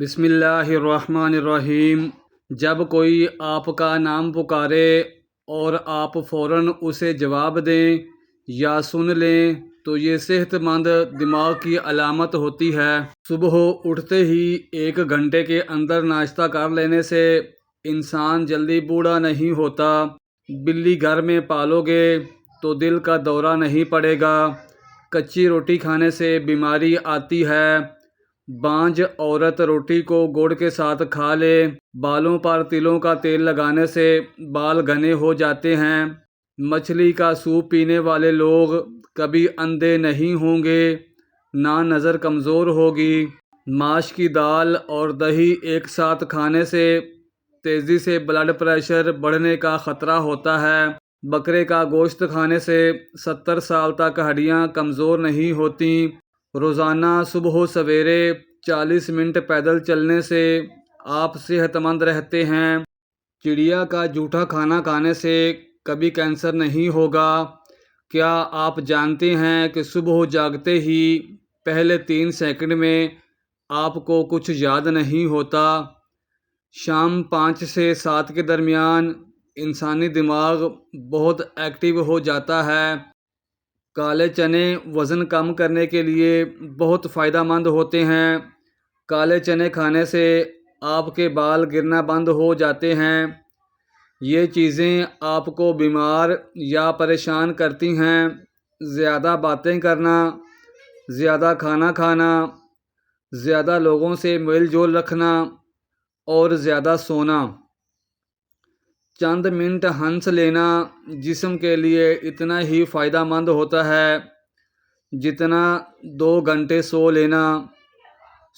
بسم اللہ الرحمن الرحیم۔ جب کوئی آپ کا نام پکارے اور آپ فوراً اسے جواب دیں یا سن لیں تو یہ صحت مند دماغ کی علامت ہوتی ہے۔ صبح اٹھتے ہی 1 گھنٹے کے اندر ناشتہ کر لینے سے انسان جلدی بوڑھا نہیں ہوتا۔ بلی گھر میں پالو گے تو دل کا دورہ نہیں پڑے گا۔ کچی روٹی کھانے سے بیماری آتی ہے۔ بانجھ عورت روٹی کو گڑ کے ساتھ کھا لے۔ بالوں پر تلوں کا تیل لگانے سے بال گھنے ہو جاتے ہیں۔ مچھلی کا سوپ پینے والے لوگ کبھی اندھے نہیں ہوں گے، نہ نظر کمزور ہوگی۔ ماش کی دال اور دہی ایک ساتھ کھانے سے تیزی سے بلڈ پریشر بڑھنے کا خطرہ ہوتا ہے۔ بکرے کا گوشت کھانے سے 70 سال تک ہڈیاں کمزور نہیں ہوتیں۔ روزانہ صبح سویرے 40 منٹ پیدل چلنے سے آپ صحت مند رہتے ہیں۔ چڑیا کا جھوٹا کھانا کھانے سے کبھی کینسر نہیں ہوگا۔ کیا آپ جانتے ہیں کہ صبح جاگتے ہی پہلے 3 سیکنڈ میں آپ کو کچھ یاد نہیں ہوتا؟ شام 5 سے 7 کے درمیان انسانی دماغ بہت ایکٹیو ہو جاتا ہے۔ کالے چنے وزن کم کرنے کے لیے بہت فائدہ مند ہوتے ہیں۔ کالے چنے کھانے سے آپ کے بال گرنا بند ہو جاتے ہیں۔ یہ چیزیں آپ کو بیمار یا پریشان کرتی ہیں۔ زیادہ باتیں کرنا، زیادہ کھانا کھانا، زیادہ لوگوں سے میل جول رکھنا اور زیادہ سونا۔ چند منٹ ہنس لینا جسم کے لیے اتنا ہی فائدہ مند ہوتا ہے جتنا 2 گھنٹے سو لینا۔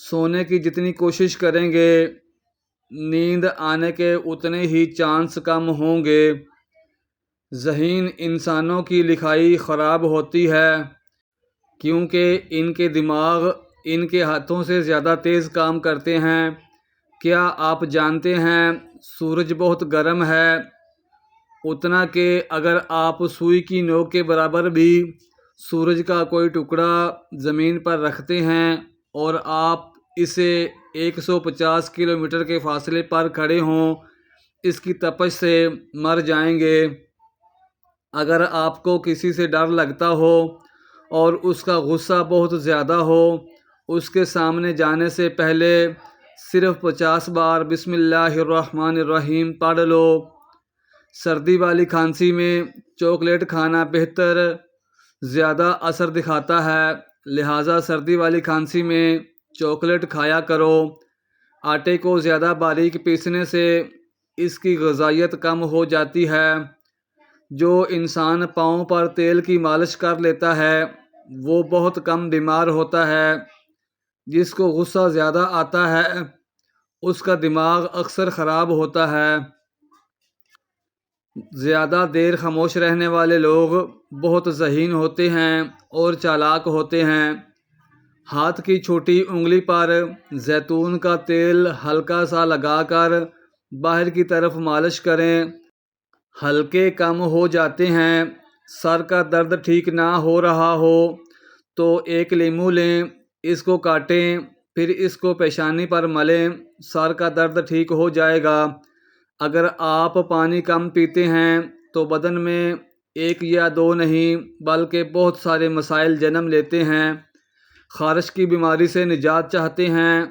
سونے کی جتنی کوشش کریں گے نیند آنے کے اتنے ہی چانس کم ہوں گے۔ ذہین انسانوں کی لکھائی خراب ہوتی ہے کیونکہ ان کے دماغ ان کے ہاتھوں سے زیادہ تیز کام کرتے ہیں۔ کیا آپ جانتے ہیں سورج بہت گرم ہے، اتنا کہ اگر آپ سوئی کی نوک کے برابر بھی سورج کا کوئی ٹکڑا زمین پر رکھتے ہیں اور آپ اسے 150 کلومیٹر کے فاصلے پر کھڑے ہوں، اس کی تپش سے مر جائیں گے۔ اگر آپ کو کسی سے ڈر لگتا ہو اور اس کا غصہ بہت زیادہ ہو، اس کے سامنے جانے سے پہلے صرف 50 بار بسم اللہ الرحمن الرحیم پڑھ لو۔ سردی والی کھانسی میں چاکلیٹ کھانا بہتر زیادہ اثر دکھاتا ہے، لہٰذا سردی والی کھانسی میں چاکلیٹ کھایا کرو۔ آٹے کو زیادہ باریک پیسنے سے اس کی غذائیت کم ہو جاتی ہے۔ جو انسان پاؤں پر تیل کی مالش کر لیتا ہے وہ بہت کم بیمار ہوتا ہے۔ جس کو غصہ زیادہ آتا ہے اس کا دماغ اکثر خراب ہوتا ہے۔ زیادہ دیر خاموش رہنے والے لوگ بہت ذہین ہوتے ہیں اور چالاک ہوتے ہیں۔ ہاتھ کی چھوٹی انگلی پر زیتون کا تیل ہلکا سا لگا کر باہر کی طرف مالش کریں، حلقے کم ہو جاتے ہیں۔ سر کا درد ٹھیک نہ ہو رہا ہو تو 1 لیموں لیں، اس کو کاٹیں، پھر اس کو پیشانی پر ملیں، سر کا درد ٹھیک ہو جائے گا۔ اگر آپ پانی کم پیتے ہیں تو بدن میں 1 یا 2 نہیں بلکہ بہت سارے مسائل جنم لیتے ہیں۔ خارش کی بیماری سے نجات چاہتے ہیں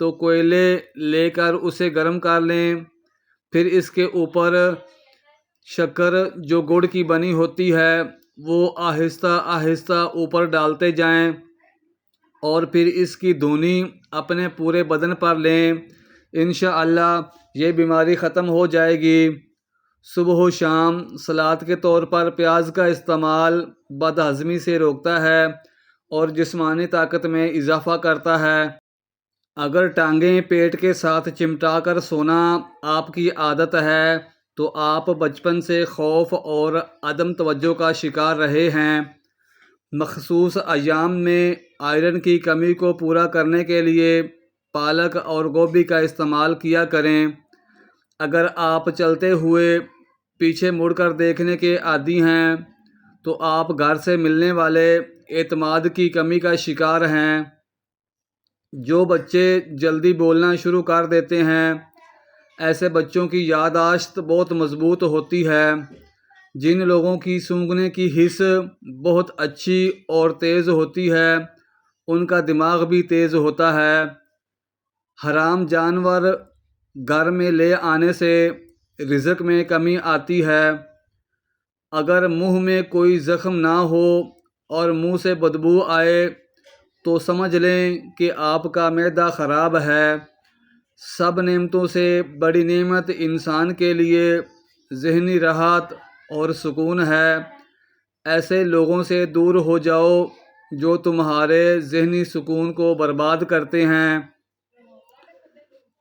تو کوئلے لے کر اسے گرم کر لیں، پھر اس کے اوپر شکر جو گڑ کی بنی ہوتی ہے وہ آہستہ آہستہ اوپر ڈالتے جائیں اور پھر اس کی دھونی اپنے پورے بدن پر لیں۔ انشاءاللہ یہ بیماری ختم ہو جائے گی۔ صبح و شام سلاد کے طور پر پیاز کا استعمال بد ہضمی سے روکتا ہے اور جسمانی طاقت میں اضافہ کرتا ہے۔ اگر ٹانگیں پیٹ کے ساتھ چمٹا کر سونا آپ کی عادت ہے تو آپ بچپن سے خوف اور عدم توجہ کا شکار رہے ہیں۔ مخصوص ایام میں آئرن کی کمی کو پورا کرنے کے لیے پالک اور گوبھی کا استعمال کیا کریں۔ اگر آپ چلتے ہوئے پیچھے مڑ کر دیکھنے کے عادی ہیں تو آپ گھر سے ملنے والے اعتماد کی کمی کا شکار ہیں۔ جو بچے جلدی بولنا شروع کر دیتے ہیں ایسے بچوں کی یادداشت بہت مضبوط ہوتی ہے۔ جن لوگوں کی سونگھنے کی حس بہت اچھی اور تیز ہوتی ہے ان کا دماغ بھی تیز ہوتا ہے۔ حرام جانور گھر میں لے آنے سے رزق میں کمی آتی ہے۔ اگر منہ میں کوئی زخم نہ ہو اور منہ سے بدبو آئے تو سمجھ لیں کہ آپ کا معدہ خراب ہے۔ سب نعمتوں سے بڑی نعمت انسان کے لیے ذہنی راحت اور سکون ہے۔ ایسے لوگوں سے دور ہو جاؤ جو تمہارے ذہنی سکون کو برباد کرتے ہیں۔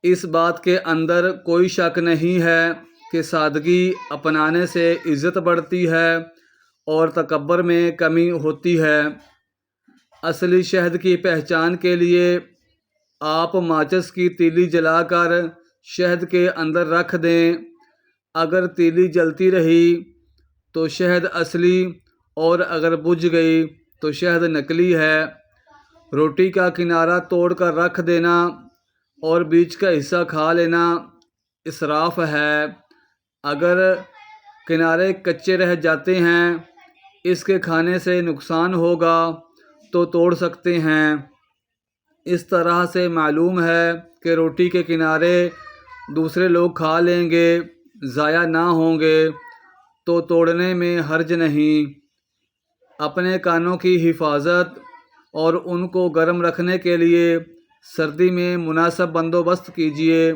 اس بات کے اندر کوئی شک نہیں ہے کہ سادگی اپنانے سے عزت بڑھتی ہے اور تکبر میں کمی ہوتی ہے۔ اصلی شہد کی پہچان کے لیے آپ ماچس کی تیلی جلا کر شہد کے اندر رکھ دیں۔ اگر تیلی جلتی رہی تو شہد اصلی اور اگر بجھ گئی تو شہد نکلی ہے۔ روٹی کا کنارہ توڑ کر رکھ دینا اور بیچ کا حصہ کھا لینا اسراف ہے۔ اگر کنارے کچے رہ جاتے ہیں اس کے کھانے سے نقصان ہوگا تو توڑ سکتے ہیں۔ اس طرح سے معلوم ہے کہ روٹی کے کنارے دوسرے لوگ کھا لیں گے، ضائع نہ ہوں گے تو توڑنے میں حرج نہیں۔ اپنے کانوں کی حفاظت اور ان کو گرم رکھنے کے لیے سردی میں مناسب بندوبست کیجیے۔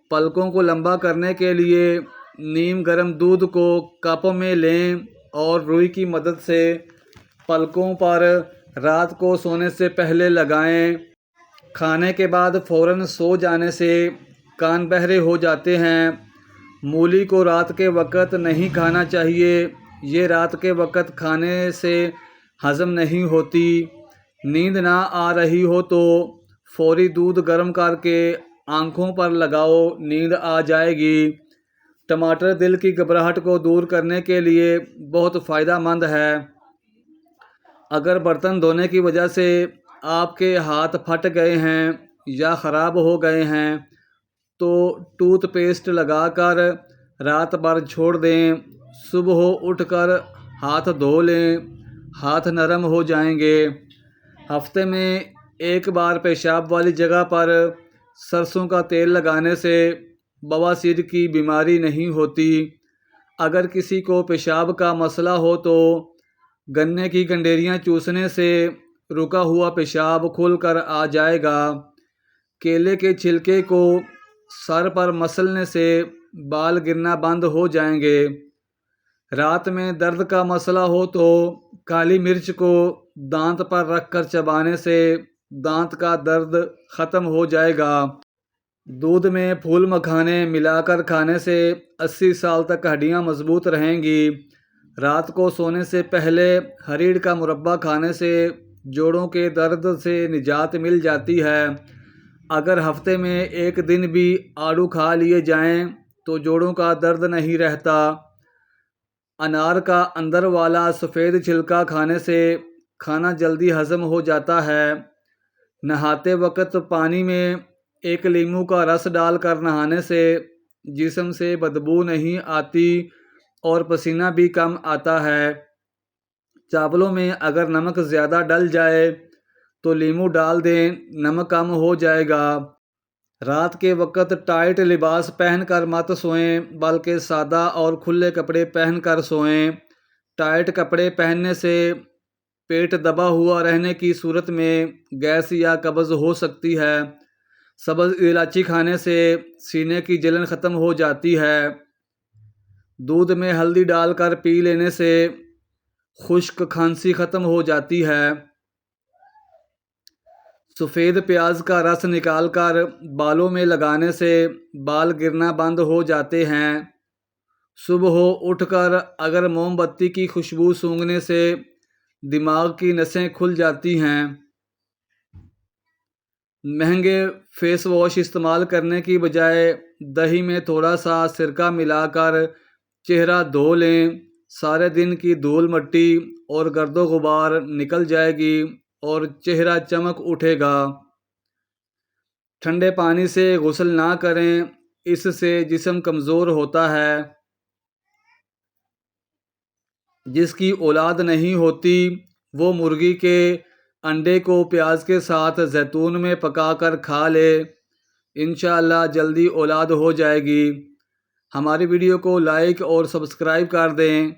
پلکوں کو لمبا کرنے کے لیے نیم گرم دودھ کو کپ میں لیں اور روئی کی مدد سے پلکوں پر رات کو سونے سے پہلے لگائیں۔ کھانے کے بعد فوراً سو جانے سے کان بہرے ہو جاتے ہیں۔ مولی کو رات کے وقت نہیں کھانا چاہیے، یہ رات کے وقت کھانے سے ہضم نہیں ہوتی۔ نیند نہ آ رہی ہو تو فوری دودھ گرم کر کے آنکھوں پر لگاؤ، نیند آ جائے گی۔ ٹماٹر دل کی گھبراہٹ کو دور کرنے کے لیے بہت فائدہ مند ہے۔ اگر برتن دھونے کی وجہ سے آپ کے ہاتھ پھٹ گئے ہیں یا خراب ہو گئے ہیں تو ٹوتھ پیسٹ لگا کر رات بھر چھوڑ دیں۔ صبح اٹھ کر ہاتھ دھو لیں، ہاتھ نرم ہو جائیں گے۔ ہفتے میں ایک بار پیشاب والی جگہ پر سرسوں کا تیل لگانے سے بواسیر کی بیماری نہیں ہوتی۔ اگر کسی کو پیشاب کا مسئلہ ہو تو گنے کی گنڈیریاں چوسنے سے رکا ہوا پیشاب کھل کر آ جائے گا۔ کیلے کے چھلکے کو سر پر مسلنے سے بال گرنا بند ہو جائیں گے۔ رات میں درد کا مسئلہ ہو تو کالی مرچ کو دانت پر رکھ کر چبانے سے دانت کا درد ختم ہو جائے گا۔ دودھ میں پھول مکھانے ملا کر کھانے سے 80 سال تک ہڈیاں مضبوط رہیں گی۔ رات کو سونے سے پہلے ہریڑ کا مربع کھانے سے جوڑوں کے درد سے نجات مل جاتی ہے۔ اگر ہفتے میں ایک دن بھی آڑو کھا لیے جائیں تو جوڑوں کا درد نہیں رہتا۔ انار کا اندر والا سفید چھلکا کھانے سے کھانا جلدی ہضم ہو جاتا ہے۔ نہاتے وقت پانی میں ایک لیموں کا رس ڈال کر نہانے سے جسم سے بدبو نہیں آتی اور پسینہ بھی کم آتا ہے۔ چاولوں میں اگر نمک زیادہ ڈل جائے تو لیموں ڈال دیں، نمک کم ہو جائے گا۔ رات کے وقت ٹائٹ لباس پہن کر مت سوئیں بلکہ سادہ اور کھلے کپڑے پہن کر سوئیں۔ ٹائٹ کپڑے پہننے سے پیٹ دبا ہوا رہنے کی صورت میں گیس یا قبض ہو سکتی ہے۔ سبز الائچی کھانے سے سینے کی جلن ختم ہو جاتی ہے۔ دودھ میں ہلدی ڈال کر پی لینے سے خشک کھانسی ختم ہو جاتی ہے۔ سفید پیاز کا رس نکال کر بالوں میں لگانے سے بال گرنا بند ہو جاتے ہیں۔ صبح اٹھ کر اگر موم بتی کی خوشبو سونگھنے سے دماغ کی نسیں کھل جاتی ہیں۔ مہنگے فیس واش استعمال کرنے کی بجائے دہی میں تھوڑا سا سرکہ ملا کر چہرہ دھو لیں، سارے دن کی دھول مٹی اور گرد و غبار نکل جائے گی اور چہرہ چمک اٹھے گا۔ ٹھنڈے پانی سے غسل نہ کریں، اس سے جسم کمزور ہوتا ہے۔ جس کی اولاد نہیں ہوتی وہ مرغی کے انڈے کو پیاز کے ساتھ زیتون میں پکا کر کھا لے، انشاءاللہ جلدی اولاد ہو جائے گی۔ ہماری ویڈیو کو لائک اور سبسکرائب کر دیں۔